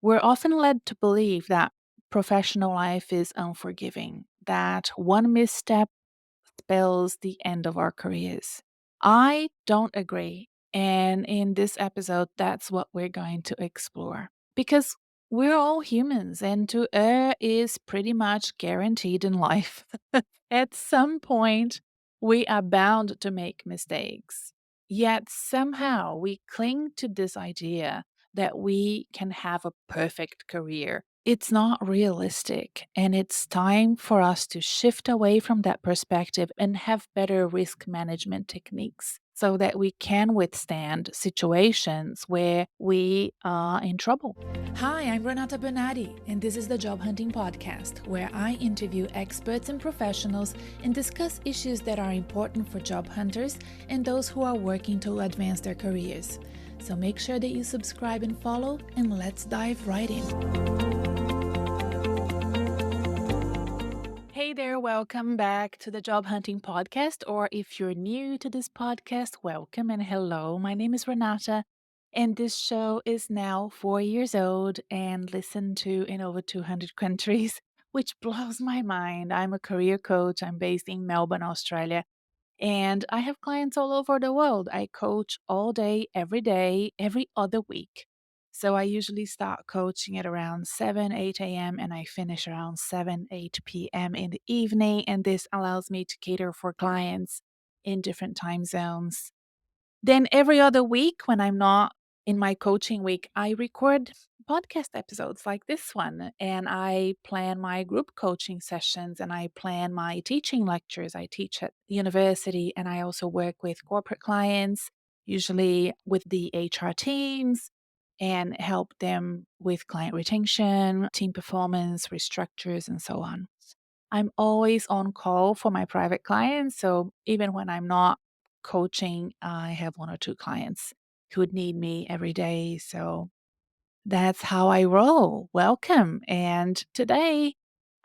We're often led to believe that professional life is unforgiving, that one misstep spells the end of our careers. I don't agree. And in this episode, that's what we're going to explore. Because we're all humans, and to err is pretty much guaranteed in life. At some point, we are bound to make mistakes. Yet somehow we cling to this idea that we can have a perfect career. It's not realistic, and it's time for us to shift away from that perspective and have better risk management techniques so that we can withstand situations where we are in trouble. Hi, I'm Renata Bernardi, and this is the Job Hunting Podcast, where I interview experts and professionals and discuss issues that are important for job hunters and those who are working to advance their careers. So make sure that you subscribe and follow, and let's dive right in. Hey there, welcome back to the Job Hunting Podcast. Or if you're new to this podcast, welcome and hello. My name is Renata, and this show is now 4 years old and listened to in over 200 countries, which blows my mind. I'm a career coach, I'm based in Melbourne, Australia, and I have clients all over the world. I coach all day, every other week. So I usually start coaching at around 7, 8 a.m. and I finish around 7, 8 p.m. in the evening. And this allows me to cater for clients in different time zones. Then every other week, when I'm not in my coaching week, I record podcast episodes like this one. And I plan my group coaching sessions and I plan my teaching lectures. I teach at university and I also work with corporate clients, usually with the HR teams, and help them with client retention, team performance, restructures, and so on. I'm always on call for my private clients. So even when I'm not coaching, I have one or two clients who would need me every day. So that's how I roll. Welcome. And today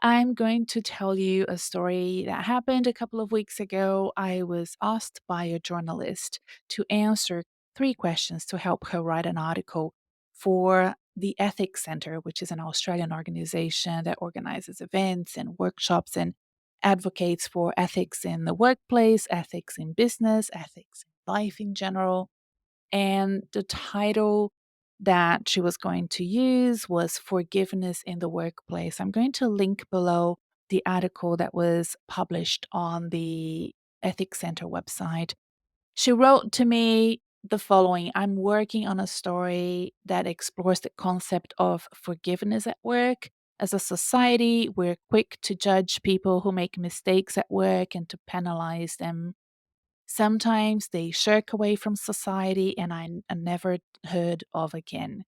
I'm going to tell you a story that happened a couple of weeks ago. I was asked by a journalist to answer 3 questions to help her write an article for the Ethics Center, which is an Australian organization that organizes events and workshops and advocates for ethics in the workplace, ethics in business, ethics in life in general. And the title that she was going to use was Forgiveness in the Workplace. I'm going to link below the article that was published on the Ethics Center website. She wrote to me the following: I'm working on a story that explores the concept of forgiveness at work. As a society, we're quick to judge people who make mistakes at work and to penalize them. Sometimes they shirk away from society and are never heard of again.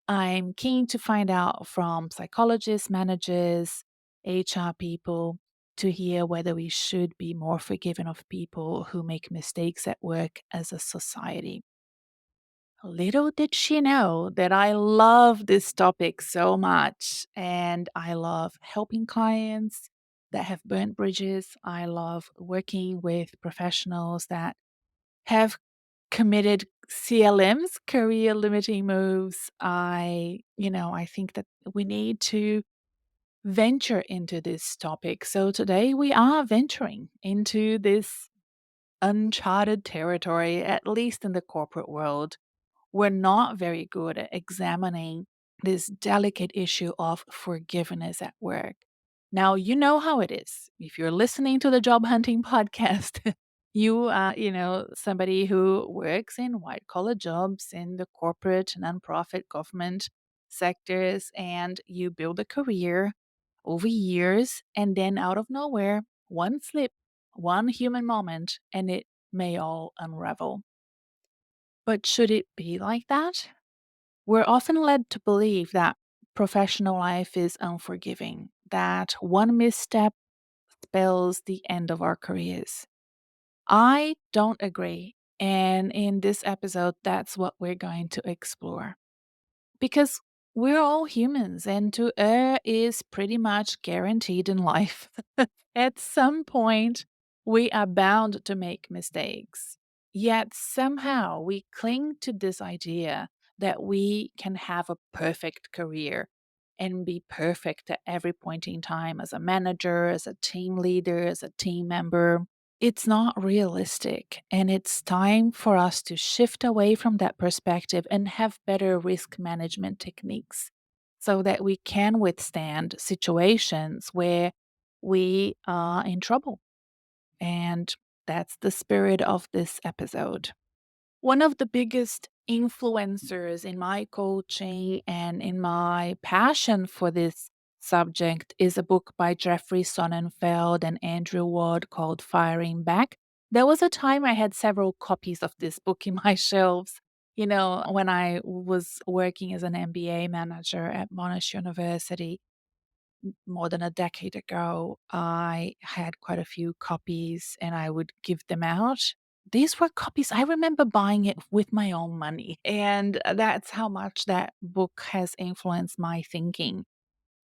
I'm keen to find out from psychologists, managers, HR people to hear whether we should be more forgiving of people who make mistakes at work as a society. Little did she know that I love this topic so much, and I love helping clients that have burnt bridges. I love working with professionals that have committed CLMs, career limiting moves. I think that we need to venture into this topic. So today we are venturing into this uncharted territory, at least in the corporate world. We're not very good at examining this delicate issue of forgiveness at work. Now, you know how it is. If you're listening to the Job Hunting Podcast, you are, somebody who works in white collar jobs in the corporate, nonprofit, government sectors, and you build a career over years, and then out of nowhere, one slip, one human moment, and it may all unravel. But should it be like that? We're often led to believe that professional life is unforgiving, that one misstep spells the end of our careers. I don't agree. And in this episode, that's what we're going to explore. Because we're all humans, and to err is pretty much guaranteed in life. At some point, we are bound to make mistakes. Yet somehow we cling to this idea that we can have a perfect career and be perfect at every point in time as a manager, as a team leader, as a team member. It's not realistic. And it's time for us to shift away from that perspective and have better risk management techniques so that we can withstand situations where we are in trouble. And that's the spirit of this episode. One of the biggest influencers in my coaching and in my passion for this subject is a book by Jeffrey Sonnenfeld and Andrew Ward called Firing Back. There was a time I had several copies of this book in my shelves. You know, when I was working as an MBA manager at Monash University, more than a decade ago, I had quite a few copies and I would give them out. These were copies, I remember buying it with my own money. And that's how much that book has influenced my thinking.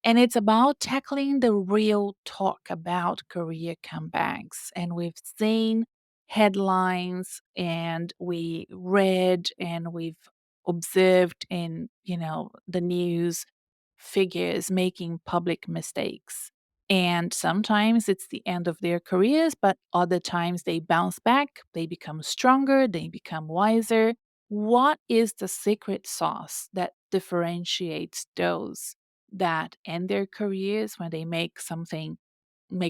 And it's about tackling the real talk about career comebacks. And we've seen headlines and we read and we've observed in, the news figures making public mistakes. And sometimes it's the end of their careers, but other times they bounce back, they become stronger, they become wiser. What is the secret sauce that differentiates those that end their careers when they make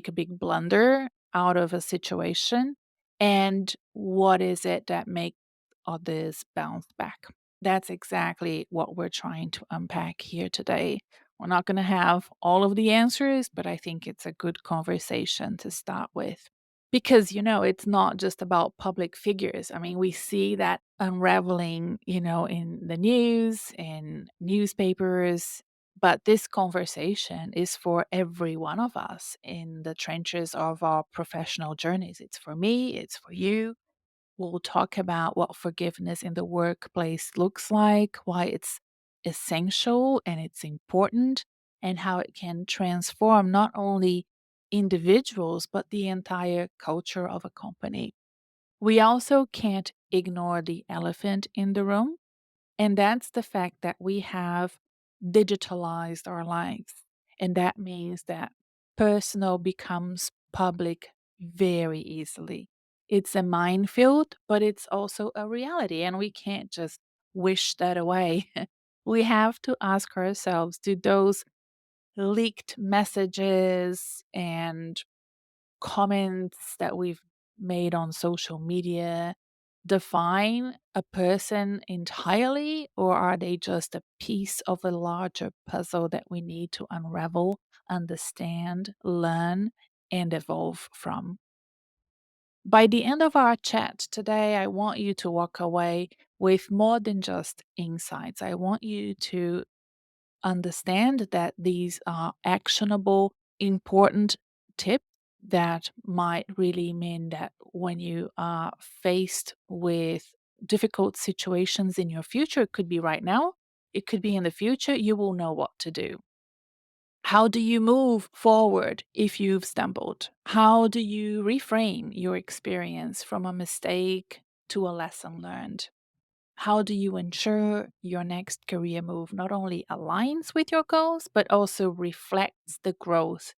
a big blunder out of a situation? And what is it that makes others bounce back? That's exactly what we're trying to unpack here today. We're not going to have all of the answers, but I think it's a good conversation to start with. Because, it's not just about public figures. I mean, we see that unraveling, in the news, in newspapers. But this conversation is for every one of us in the trenches of our professional journeys. It's for me, it's for you. We'll talk about what forgiveness in the workplace looks like, why it's essential and it's important, and how it can transform not only individuals, but the entire culture of a company. We also can't ignore the elephant in the room, and that's the fact that we have digitalized our lives. And that means that personal becomes public very easily. It's a minefield, but it's also a reality. And we can't just wish that away. We have to ask ourselves, do those leaked messages and comments that we've made on social media define a person entirely, or are they just a piece of a larger puzzle that we need to unravel, understand, learn, and evolve from? By the end of our chat today, I want you to walk away with more than just insights. I want you to understand that these are actionable, important tips that might really mean that when you are faced with difficult situations in your future, it could be right now, it could be in the future, you will know what to do. How do you move forward if you've stumbled? How do you reframe your experience from a mistake to a lesson learned? How do you ensure your next career move not only aligns with your goals, but also reflects the growth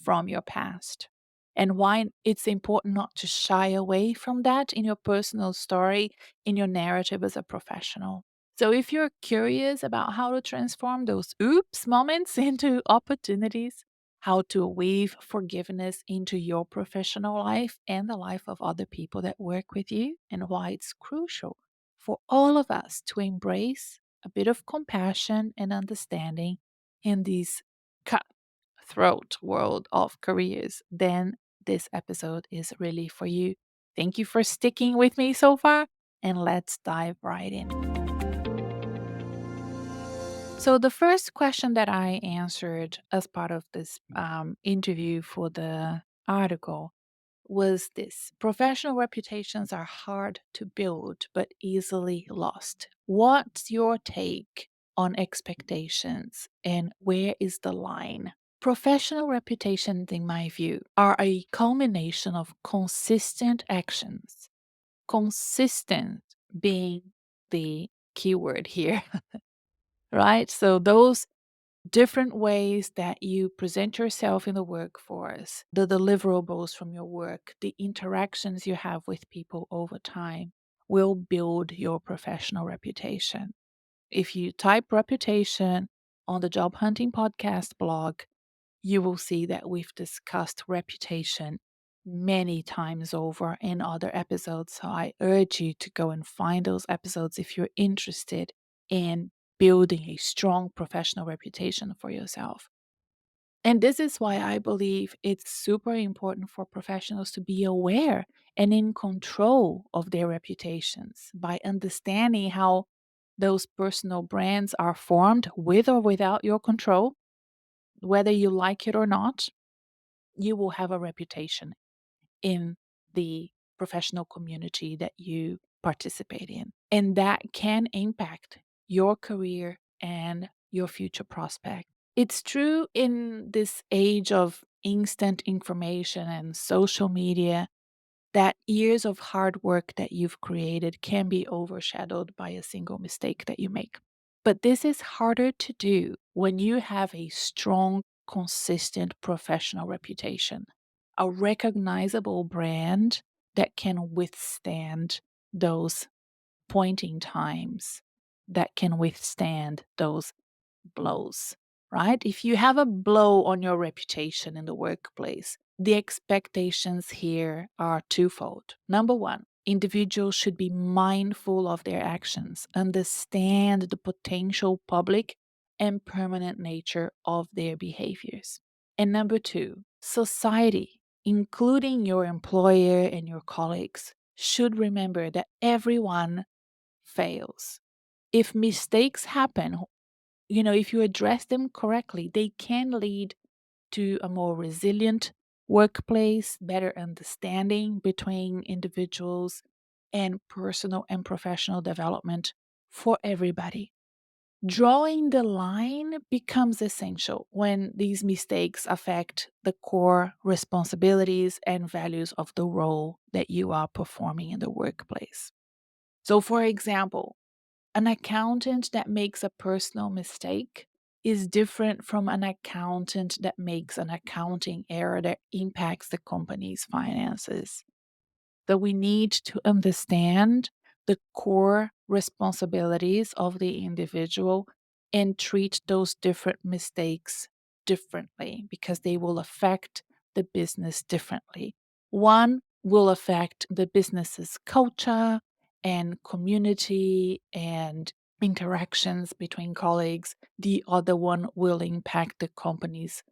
from your past? And why it's important not to shy away from that in your personal story, in your narrative as a professional. So, if you're curious about how to transform those oops moments into opportunities, how to weave forgiveness into your professional life and the life of other people that work with you, and why it's crucial for all of us to embrace a bit of compassion and understanding in this cutthroat world of careers, then this episode is really for you. Thank you for sticking with me so far, and let's dive right in. So, the first question that I answered as part of this interview for the article was this: professional reputations are hard to build but easily lost. What's your take on expectations and where is the line? Professional reputations, in my view, are a culmination of consistent actions. Consistent being the keyword here, right? So those different ways that you present yourself in the workforce, the deliverables from your work, the interactions you have with people over time will build your professional reputation. If you type reputation on the Job Hunting Podcast blog, you will see that we've discussed reputation many times over in other episodes. So I urge you to go and find those episodes if you're interested in building a strong professional reputation for yourself. And this is why I believe it's super important for professionals to be aware and in control of their reputations by understanding how those personal brands are formed with or without your control. Whether you like it or not, you will have a reputation in the professional community that you participate in. And that can impact your career and your future prospect. It's true in this age of instant information and social media that years of hard work that you've created can be overshadowed by a single mistake that you make. But this is harder to do when you have a strong, consistent professional reputation, a recognizable brand that can withstand those pointing times, that can withstand those blows, right? If you have a blow on your reputation in the workplace, the expectations here are twofold. Number one, individuals should be mindful of their actions, understand the potential public and permanent nature of their behaviors. And number two, society, including your employer and your colleagues, should remember that everyone fails. If mistakes happen, if you address them correctly, they can lead to a more resilient workplace, better understanding between individuals, and personal and professional development for everybody. Drawing the line becomes essential when these mistakes affect the core responsibilities and values of the role that you are performing in the workplace. So, for example, an accountant that makes a personal mistake is different from an accountant that makes an accounting error that impacts the company's finances. So we need to understand the core responsibilities of the individual and treat those different mistakes differently because they will affect the business differently. One will affect the business's culture and community and interactions between colleagues. The other one will impact the company's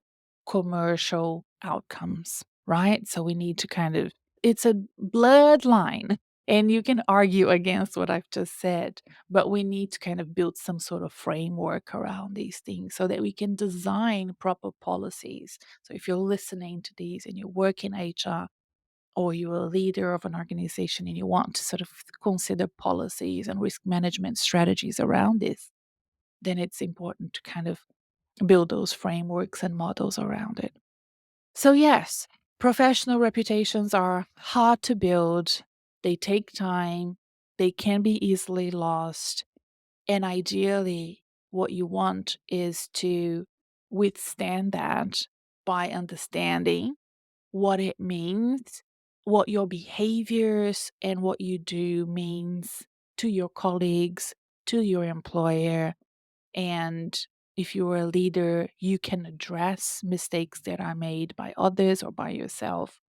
commercial outcomes, right? So we need to it's a bloodline. And you can argue against what I've just said, but we need to kind of build some sort of framework around these things so that we can design proper policies. So if you're listening to these and you work in HR or you're a leader of an organization and you want to sort of consider policies and risk management strategies around this, then it's important to kind of build those frameworks and models around it. So, yes, professional reputations are hard to build, they take time, they can be easily lost. And ideally, what you want is to withstand that by understanding what it means, what your behaviors and what you do means to your colleagues, to your employer, and if you're a leader, you can address mistakes that are made by others or by yourself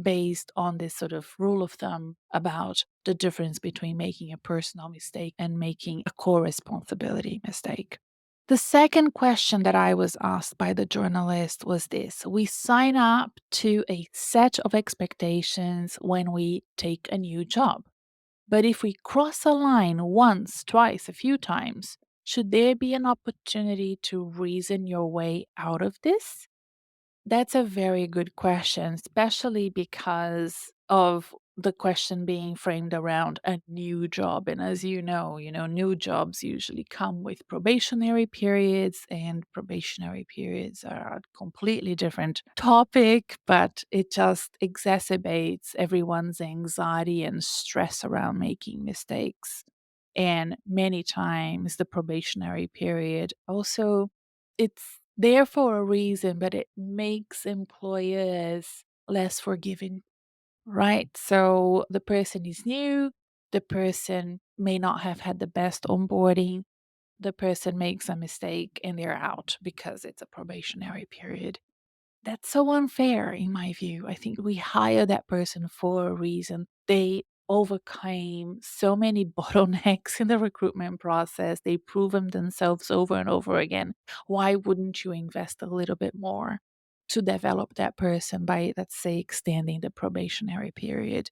based on this sort of rule of thumb about the difference between making a personal mistake and making a core responsibility mistake. The second question that I was asked by the journalist was this: we sign up to a set of expectations when we take a new job. But if we cross a line once, twice, a few times, should there be an opportunity to reason your way out of this? That's a very good question, especially because of the question being framed around a new job. And as new jobs usually come with probationary periods, and probationary periods are a completely different topic, but it just exacerbates everyone's anxiety and stress around making mistakes. And many times the probationary period also, it's there for a reason, but it makes employers less forgiving, right? So the person is new, the person may not have had the best onboarding, the person makes a mistake and they're out because it's a probationary period. That's so unfair in my view. I think we hire that person for a reason. They overcame so many bottlenecks in the recruitment process. They proven themselves over and over again. Why wouldn't you invest a little bit more to develop that person by, let's say, extending the probationary period,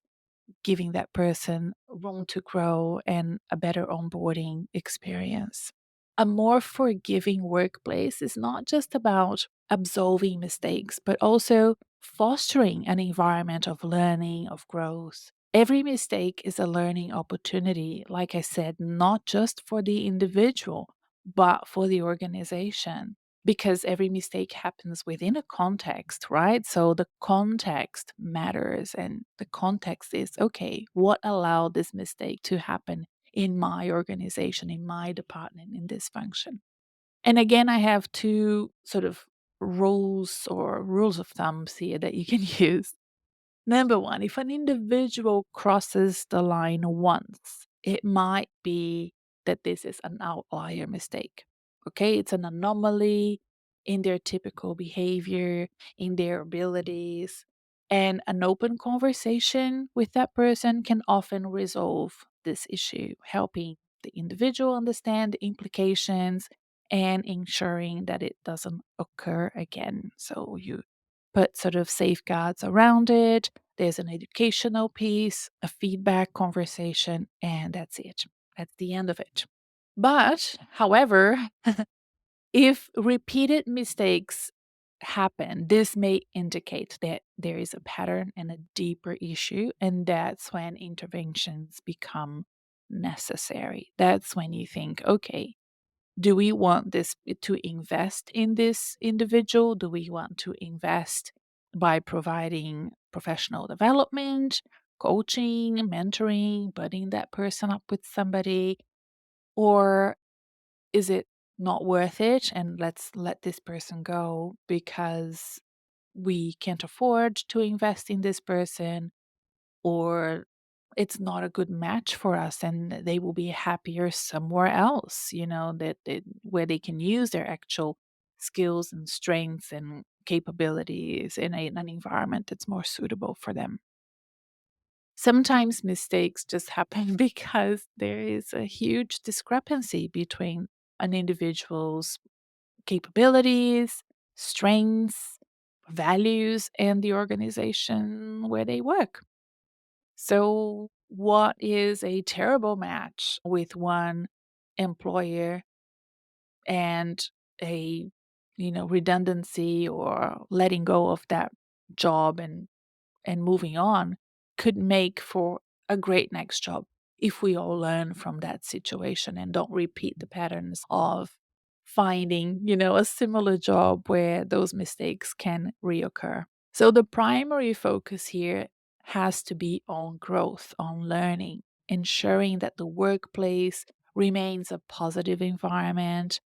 giving that person room to grow and a better onboarding experience? A more forgiving workplace is not just about absolving mistakes, but also fostering an environment of learning, of growth. Every mistake is a learning opportunity, like I said, not just for the individual, but for the organization. Because every mistake happens within a context, right? So the context matters. And the context is okay, what allowed this mistake to happen in my organization, in my department, in this function? And again, I have two sort of rules of thumbs here that you can use. Number one, if an individual crosses the line once, it might be that this is an outlier mistake. Okay, it's an anomaly in their typical behavior, in their abilities, and an open conversation with that person can often resolve this issue, helping the individual understand the implications and ensuring that it doesn't occur again. So you put sort of safeguards around it. There's an educational piece, a feedback conversation, and that's it. That's the end of it. But, however, if repeated mistakes happen, this may indicate that there is a pattern and a deeper issue, and that's when interventions become necessary. That's when you think, okay, do we want this to invest in this individual? Do we want to invest by providing professional development, coaching, mentoring, budding that person up with somebody? Or is it not worth it and let's let this person go because we can't afford to invest in this person, or it's not a good match for us and they will be happier somewhere else, where they can use their actual skills and strengths and capabilities in an environment that's more suitable for them? Sometimes mistakes just happen because there is a huge discrepancy between an individual's capabilities, strengths, values, and the organization where they work. So, what is a terrible match with one employer and a redundancy or letting go of that job and moving on could make for a great next job if we all learn from that situation and don't repeat the patterns of finding, a similar job where those mistakes can reoccur. So the primary focus here has to be on growth, on learning, ensuring that the workplace remains a positive environment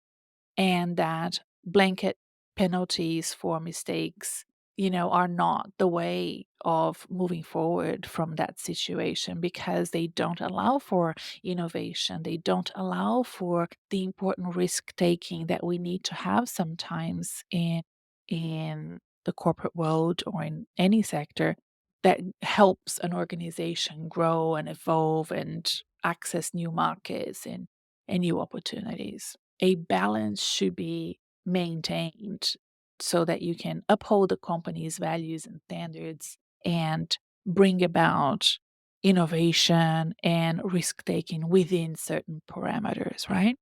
and that blanket penalties for mistakes, are not the way of moving forward from that situation because they don't allow for innovation. They don't allow for the important risk taking that we need to have sometimes in the corporate world or in any sector that helps an organization grow and evolve and access new markets and new opportunities. A balance should be maintained so that you can uphold the company's values and standards and bring about innovation and risk taking within certain parameters, right?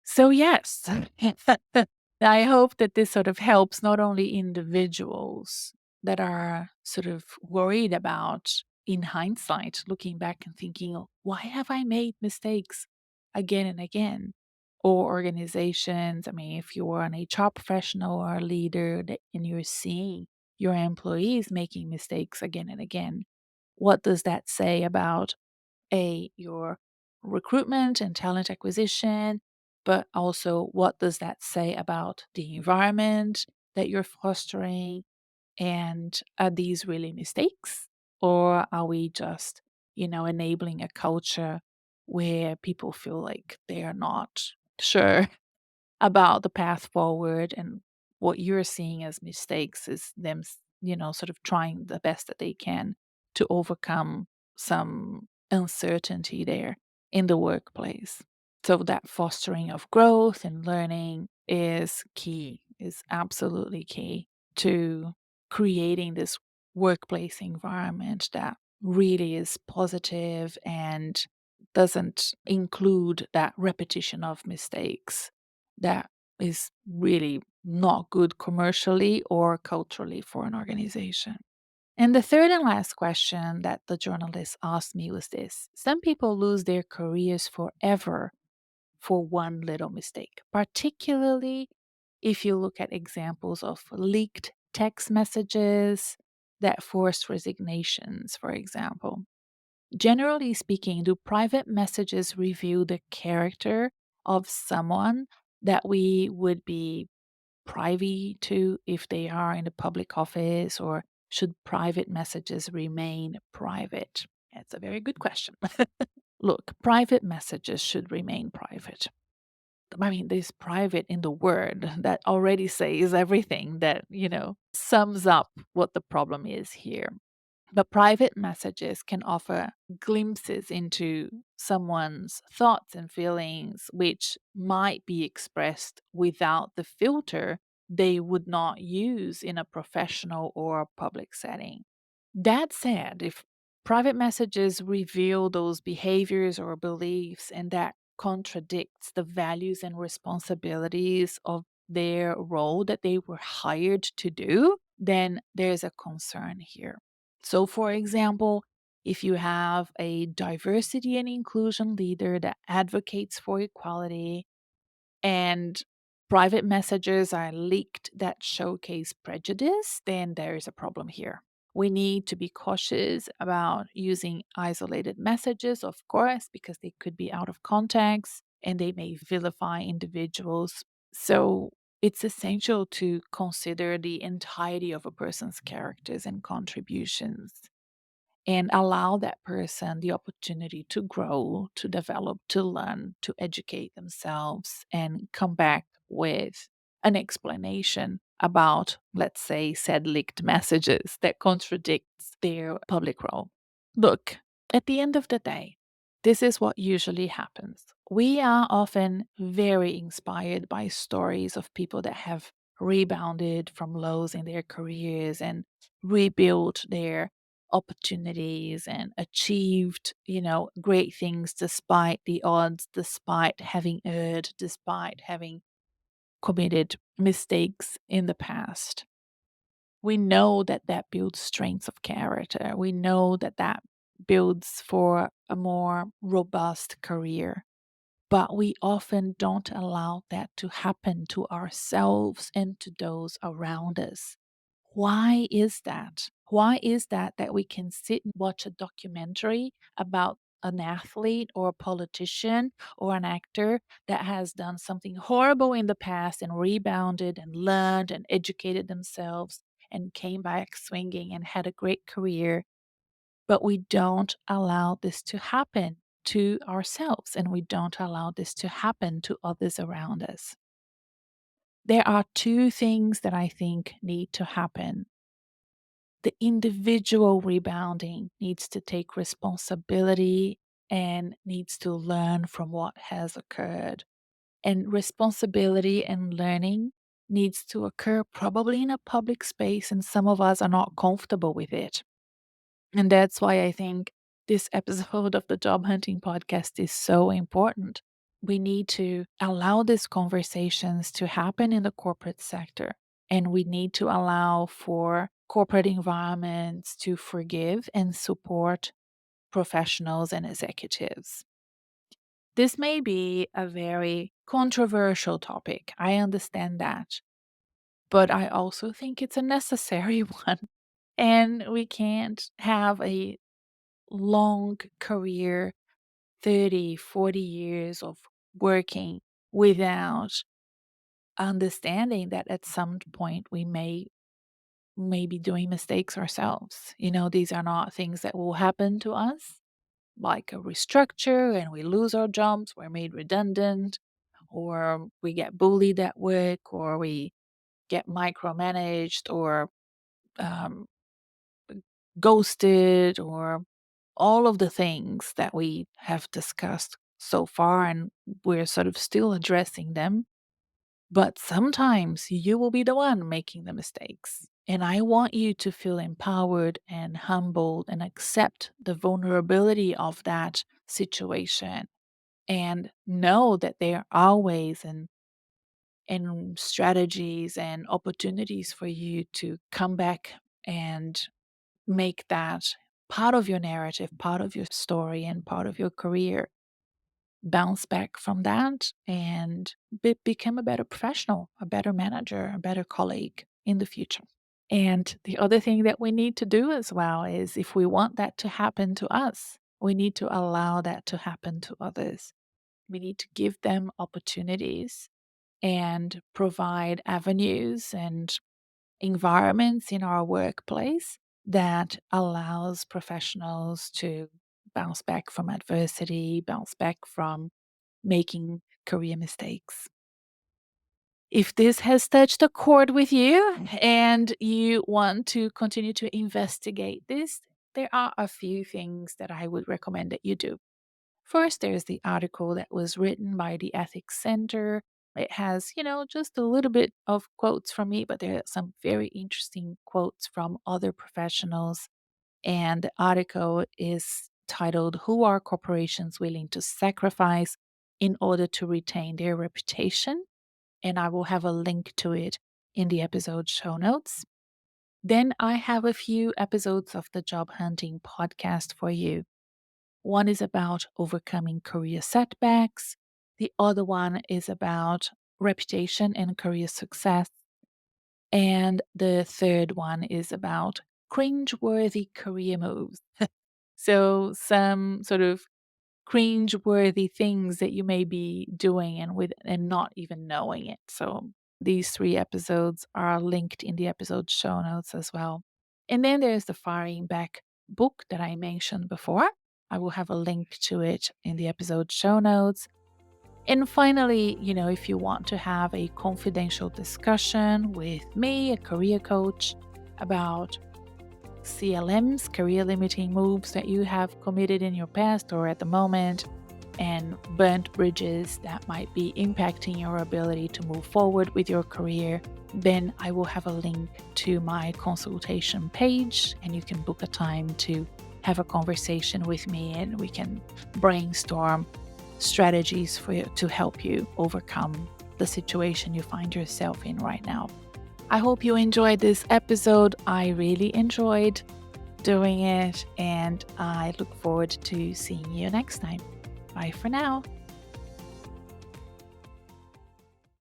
So, yes, I hope that this sort of helps not only individuals that are sort of worried about, in hindsight, looking back and thinking, "Oh, why have I made mistakes again and again?" Or organizations. I mean, if you're an HR professional or a leader and you're seeing your employees making mistakes again and again, what does that say about your recruitment and talent acquisition, but also what does that say about the environment that you're fostering? And are these really mistakes? Or are we just, enabling a culture where people feel like they are not sure about the path forward, and what you're seeing as mistakes is them, sort of trying the best that they can to overcome some uncertainty there in the workplace. So that fostering of growth and learning is key, is absolutely key to creating this workplace environment that really is positive and doesn't include that repetition of mistakes that is really not good commercially or culturally for an organization. And the third and last question that the journalist asked me was this: some people lose their careers forever for one little mistake, particularly if you look at examples of leaked text messages that forced resignations, for example. Generally speaking, do private messages reveal the character of someone that we would be privy to if they are in a public office, or should private messages remain private? That's a very good question. Look, private messages should remain private. I mean, there's private in the word that already says everything that, sums up what the problem is here. But private messages can offer glimpses into someone's thoughts and feelings, which might be expressed without the filter they would not use in a professional or public setting. That said, if private messages reveal those behaviors or beliefs and that contradicts the values and responsibilities of their role that they were hired to do, then there's a concern here. So, for example, if you have a diversity and inclusion leader that advocates for equality, and private messages are leaked that showcase prejudice, then there is a problem here. We need to be cautious about using isolated messages, of course, because they could be out of context and they may vilify individuals. So it's essential to consider the entirety of a person's characters and contributions, and allow that person the opportunity to grow, to develop, to learn, to educate themselves, and come back with an explanation about, let's say, said leaked messages that contradicts their public role. Look, at the end of the day, this is what usually happens. We are often very inspired by stories of people that have rebounded from lows in their careers and rebuilt their opportunities and achieved, great things despite the odds, despite having erred, despite having committed mistakes in the past. We know that that builds strength of character. We know that that builds for a more robust career. But we often don't allow that to happen to ourselves and to those around us. Why is that? Why is that we can sit and watch a documentary about an athlete or a politician or an actor that has done something horrible in the past and rebounded and learned and educated themselves and came back swinging and had a great career, but we don't allow this to happen to ourselves and we don't allow this to happen to others around us? There are two things that I think need to happen. The individual rebounding needs to take responsibility and needs to learn from what has occurred. And responsibility and learning needs to occur probably in a public space, and some of us are not comfortable with it. And that's why I think this episode of the Job Hunting Podcast is so important. We need to allow these conversations to happen in the corporate sector, and we need to allow for corporate environments to forgive and support professionals and executives. This may be a very controversial topic. I understand that. But I also think it's a necessary one. And we can't have a long career 30, 40 years of working without understanding that at some point we may be doing mistakes ourselves. These are not things that will happen to us, like a restructure and we lose our jobs, we're made redundant, or we get bullied at work, or we get micromanaged, or um, ghosted, or all of the things that we have discussed so far, and we're sort of still addressing them. But sometimes you will be the one making the mistakes. And I want you to feel empowered and humbled and accept the vulnerability of that situation and know that there are always and strategies and opportunities for you to come back and make that part of your narrative, part of your story, and part of your career. Bounce back from that and become a better professional, a better manager, a better colleague in the future. And the other thing that we need to do as well is if we want that to happen to us, we need to allow that to happen to others. We need to give them opportunities and provide avenues and environments in our workplace that allows professionals to bounce back from adversity, bounce back from making career mistakes. If this has touched a chord with you and you want to continue to investigate this, there are a few things that I would recommend that you do. First, there's the article that was written by the Ethics Center. It has, just a little bit of quotes from me, but there are some very interesting quotes from other professionals. And the article is titled, "Who Are Corporations Willing to Sacrifice in Order to Retain Their Reputation?" And I will have a link to it in the episode show notes. Then I have a few episodes of the Job Hunting podcast for you. One is about overcoming career setbacks. The other one is about reputation and career success. And the third one is about cringe-worthy career moves. So some sort of cringe-worthy things that you may be doing and not even knowing it. So these 3 episodes are linked in the episode show notes as well. And then there's the Firing Back book that I mentioned before. I will have a link to it in the episode show notes. And finally, if you want to have a confidential discussion with me, a career coach, about CLMs, career limiting moves that you have committed in your past or at the moment, and burnt bridges that might be impacting your ability to move forward with your career, then I will have a link to my consultation page and you can book a time to have a conversation with me and we can brainstorm strategies for you to help you overcome the situation you find yourself in right now. I hope you enjoyed this episode. I really enjoyed doing it, and I look forward to seeing you next time. Bye for now.